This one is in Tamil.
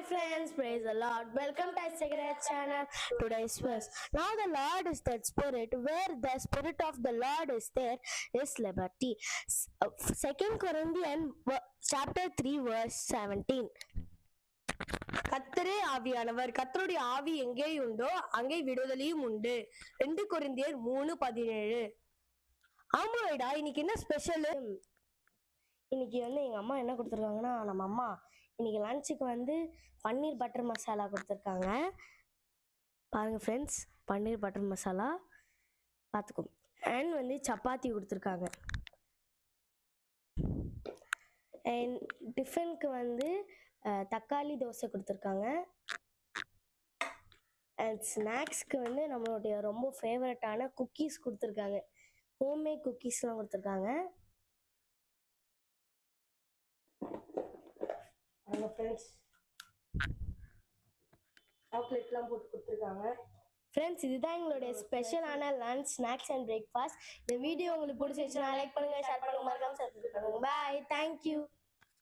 friends, praise the Lord. Welcome to Sacred Channel. Today's verse. Now the Lord is that Spirit. Where the Spirit of the Lord is, there is liberty. 2 Corinthians chapter 3 verse 17. கர்த்தரே ஆவியானவர், கர்த்தருடைய ஆவி எங்கே உண்டோ அங்கே விடுதலையும் உண்டு. 2 கொரிந்தியர் 3:17. ஆமாடா, இன்னைக்கு என்ன ஸ்பெஷல்? இன்னைக்கு எங்க அம்மா என்ன கொடுத்துருக்காங்கன்னா, நம்ம அம்மா இன்னைக்கு லஞ்சுக்கு பன்னீர் பட்டர் மசாலா கொடுத்துருக்காங்க. பாருங்க ஃப்ரெண்ட்ஸ், பன்னீர் பட்டர் மசாலா பார்த்துக்கோ. அண்ட் சப்பாத்தி கொடுத்துருக்காங்க. அண்ட் டிஃபனுக்கு தக்காளி தோசை கொடுத்துருக்காங்க. அண்ட் ஸ்நாக்ஸ்க்கு நம்மளுடைய ரொம்ப ஃபேவரட்டான குக்கீஸ் கொடுத்துருக்காங்க. ஹோம்மேட் குக்கீஸ்லாம் கொடுத்துருக்காங்க. ஃப்ரெண்ட்ஸ், சாக்லேட்லாம் போட்டு கொடுத்துருக்காங்க. ஃப்ரெண்ட்ஸ், இதுதான் எங்களுடைய ஸ்பெஷலான லஞ்ச், ஸ்நாக்ஸ் அண்ட் பிரேக்ஃபாஸ்ட். இந்த வீடியோ உங்களுக்கு பிடிச்சிருச்சுன்னா லைக் பண்ணுங்க, ஷேர் பண்ணுங்க, மறக்காம சப்ஸ்கிரைப் பண்ணுங்க. பாய், தேங்க்யூ.